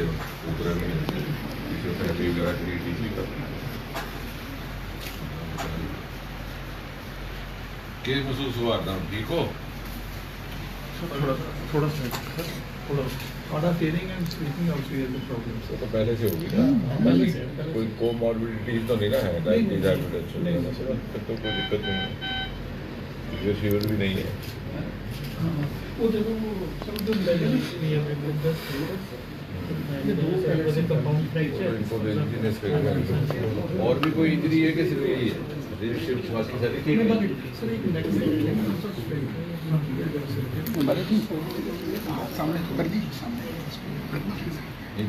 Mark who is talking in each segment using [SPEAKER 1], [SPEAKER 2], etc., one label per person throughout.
[SPEAKER 1] उपकरण फिजियोथेरेपी वगैरह के लिए डीसी का क्या महसूस हुआ था? ठीक हो?
[SPEAKER 2] थोड़ा feeling and sleeping also is a problem.
[SPEAKER 1] वो तो पहले से होगी ना, कोई कोमॉर्बिडिटीज तो नहीं ना है, डायबिटीज हाइपरटेंशन फिर तो कोई दिक्कत नहीं है, फीवर भी नहीं है।
[SPEAKER 2] वो देखो वो सब जो लेवल नहीं है
[SPEAKER 1] और भी कोई इंजरी है कि सिर्फ यही है? बाकी सारी ठीक नहीं,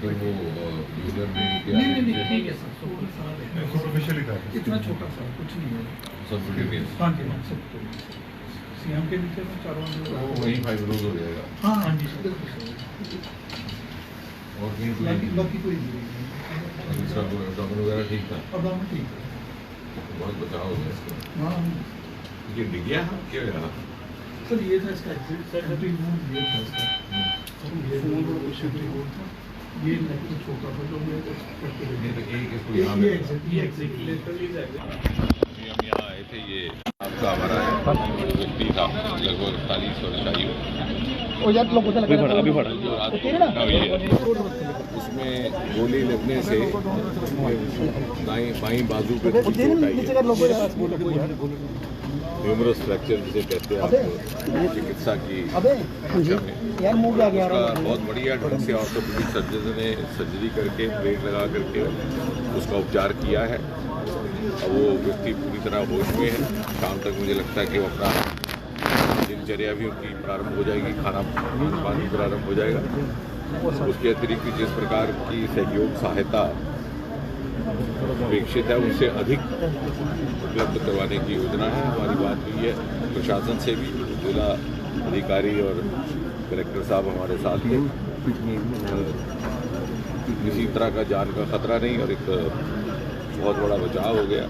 [SPEAKER 1] पर वो यूजर में क्या
[SPEAKER 2] ठीक है सर, इतना छोटा सा कुछ नहीं है
[SPEAKER 1] सब डिटेल्स
[SPEAKER 2] हाँ जी सब सीएम के नीचे में चारों
[SPEAKER 1] वो वहीं फाइब्रोज हो जाएगा।
[SPEAKER 2] हाँ हाँ जी सर
[SPEAKER 1] और कहीं
[SPEAKER 2] बाकी कोई नहीं
[SPEAKER 1] इसका डॉक्टर वगैरह ठीक था?
[SPEAKER 2] अब हम ठीक है
[SPEAKER 1] बहुत बचाव हो गया इसका।
[SPEAKER 2] हाँ
[SPEAKER 1] ये डिग गया क्या रहा?
[SPEAKER 2] सर ये था इसका एग्जिट सर अभी वो ये था इसका ये वो था ये नहीं छोटा था जो मैं करते
[SPEAKER 1] नहीं तो एक इसको यहाँ
[SPEAKER 2] ये
[SPEAKER 1] पे
[SPEAKER 2] एग्जैक्टली लिटरली
[SPEAKER 1] हम यहाँ आए थे, ये आपका हमारा व्यक्ति था लगभग 48 वर्ष आयु,
[SPEAKER 3] अभी बढ़ा
[SPEAKER 1] उसमें गोली लगने से बाईं बाजू पे चोट आई है, ह्यूमरस फ्रैक्चर जिसे कहते हैं आप चिकित्सा की भाषा में। उसका बहुत बढ़िया ढंग से ऑर्थोपेडिक सर्जन ने सर्जरी करके प्लेट लगा करके उसका उपचार किया है। अब वो व्यक्ति पूरी तरह होश में है। शाम तक मुझे लगता है कि वो अपना दिनचर्या भी उनकी प्रारंभ हो जाएगी, खाना पान भी प्रारंभ हो जाएगा। उसके अतिरिक्त जिस प्रकार की सहयोग सहायता अपेक्षित है उससे अधिक उपलब्ध करवाने की योजना है। हमारी बात हुई है प्रशासन से भी, जिला अधिकारी और कलेक्टर साहब हमारे साथ हैं। किसी तरह का जान का खतरा नहीं और एक बहुत बड़ा बचाव हो गया।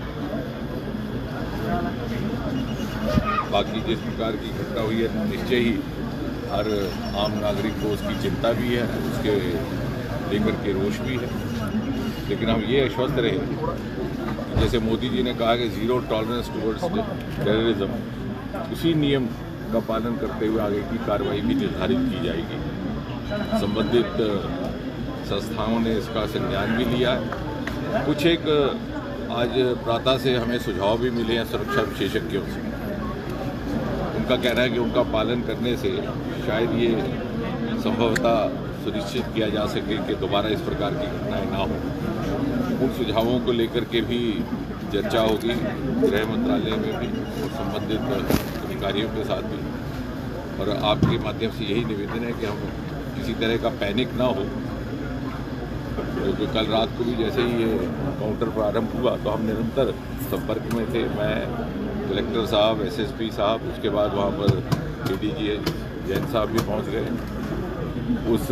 [SPEAKER 1] बाकी जिस प्रकार की घटना हुई है निश्चय ही हर आम नागरिक को उसकी चिंता भी है, उसके लेकर के रोष भी है, लेकिन हम ये आश्वस्त रहे जैसे मोदी जी ने कहा कि ज़ीरो टॉलरेंस टुवर्ड्स टेररिज्म, उसी नियम का पालन करते हुए आगे की कार्रवाई भी निर्धारित की जाएगी। संबंधित संस्थाओं ने इसका संज्ञान भी लिया है। कुछ एक आज प्रातः से हमें सुझाव भी मिले हैं सुरक्षा विशेषज्ञों से। उनका कहना है कि उनका पालन करने से शायद ये संभवतः सुनिश्चित किया जा सके कि दोबारा इस प्रकार की घटनाएं ना हो। उन सुझावों को लेकर के भी चर्चा होगी गृह मंत्रालय में भी और संबंधित अधिकारियों के साथ भी। और आपके माध्यम से यही निवेदन है कि हम किसी तरह का पैनिक ना हो, क्योंकि कल रात को भी जैसे ही ये काउंटर प्रारंभ हुआ तो हम निरंतर संपर्क में थे। मैं, कलेक्टर साहब, एसएसपी साहब, उसके बाद वहाँ पर एडीजी जैन साहब भी पहुँच गए। उस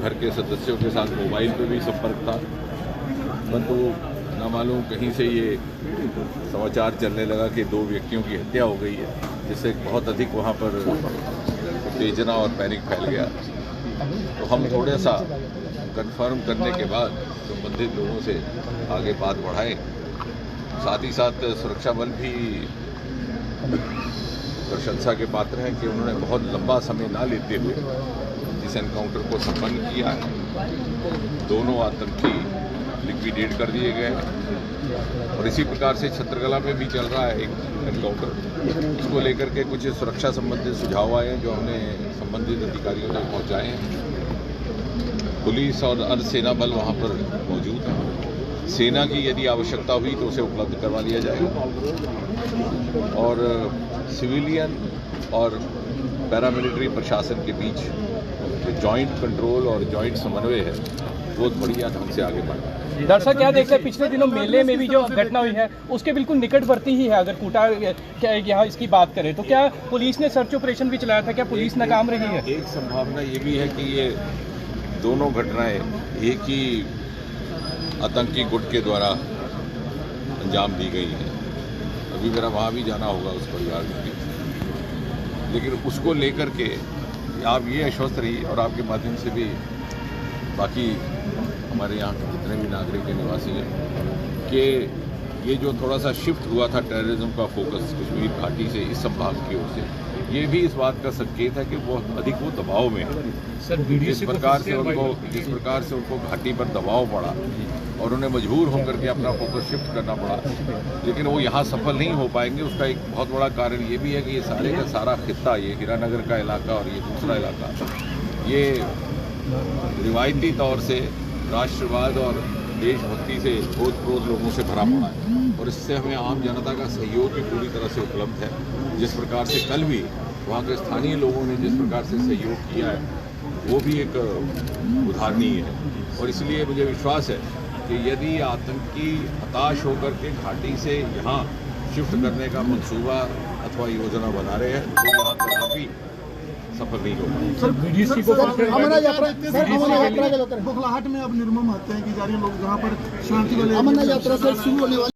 [SPEAKER 1] घर के सदस्यों के साथ मोबाइल पे भी संपर्क था, परंतु न मालूम कहीं से ये समाचार चलने लगा कि 2 व्यक्तियों की हत्या हो गई है, जिससे बहुत अधिक वहाँ पर उत्तेजना और पैनिक फैल गया। तो हम थोड़ा सा कंफर्म करने के बाद संबंधित लोगों से आगे बात बढ़ाएं। साथ ही साथ सुरक्षा बल भी प्रशंसा के पात्र हैं कि उन्होंने बहुत लंबा समय ना लेते हुए इस एनकाउंटर को संपन्न किया है। दोनों आतंकी लिक्विडेट कर दिए गए हैं और इसी प्रकार से छत्रकला में भी चल रहा है एक एनकाउंटर। इसको लेकर के कुछ सुरक्षा संबंधित सुझाव आए हैं जो हमने संबंधित अधिकारियों तक पहुंचाए हैं। पुलिस और अर्धसेना बल वहां पर मौजूद है। सेना की यदि आवश्यकता हुई तो उसे उपलब्ध करवा लिया जाएगा और सिविलियन और पैरामिलिट्री प्रशासन के बीच जो जॉइंट कंट्रोल और जॉइंट समन्वय है बहुत बढ़िया ढंग से आगे बढ़ रहा है।
[SPEAKER 3] दर्शक क्या देखते हैं, पिछले दिनों मेले में भी जो घटना हुई है उसके बिल्कुल निकटवर्ती ही है। अगर कोटा यहाँ इसकी बात करें तो क्या पुलिस ने सर्च ऑपरेशन भी चलाया था, क्या पुलिस नाकाम रही है?
[SPEAKER 1] एक संभावना ये भी है कि ये दोनों घटनाएं एक ही आतंकी गुट के द्वारा अंजाम दी गई हैं। अभी मेरा वहाँ भी जाना होगा उस परिवार में, लेकिन उसको लेकर के आप ये आश्वस्त रहिए और आपके माध्यम से भी बाकी हमारे यहाँ के जितने भी नागरिक के निवासी हैं कि ये जो थोड़ा सा शिफ्ट हुआ था टेररिज्म का फोकस कश्मीर घाटी से इस संभाग की ओर से, ये भी इस बात का संकेत है कि वो अधिक वो दबाव में है।
[SPEAKER 2] सर
[SPEAKER 1] जिस प्रकार से उनको घाटी पर दबाव पड़ा और उन्हें मजबूर होकर के अपना फोकस शिफ्ट करना पड़ा, लेकिन वो यहाँ सफल नहीं हो पाएंगे। उसका एक बहुत बड़ा कारण ये भी है कि ये सारे का सारा खित्ता, ये हीरानगर का इलाका और ये दूसरा इलाका, ये रिवायती तौर से राष्ट्रवाद और देशभक्ति से ओत-प्रोत लोगों से भरा पड़ा है और इससे हमें आम जनता का सहयोग भी पूरी तरह से उपलब्ध है। जिस प्रकार से कल भी वहाँ के स्थानीय लोगों ने जिस प्रकार से सहयोग किया है वो भी एक उदाहरणीय है और इसलिए मुझे विश्वास है कि यदि आतंकी हताश होकर के घाटी से यहाँ शिफ्ट करने का मंसूबा अथवा योजना बना रहे हैं तो यहाँ कदापि सफल नहीं होगा।
[SPEAKER 4] अमरनाथ यात्रा बुखलाहट में अब निर्मम हत्याएं की जा रही है। लोग जहाँ पर शांति वाले अमरनाथ यात्रा से शुरू होने वाली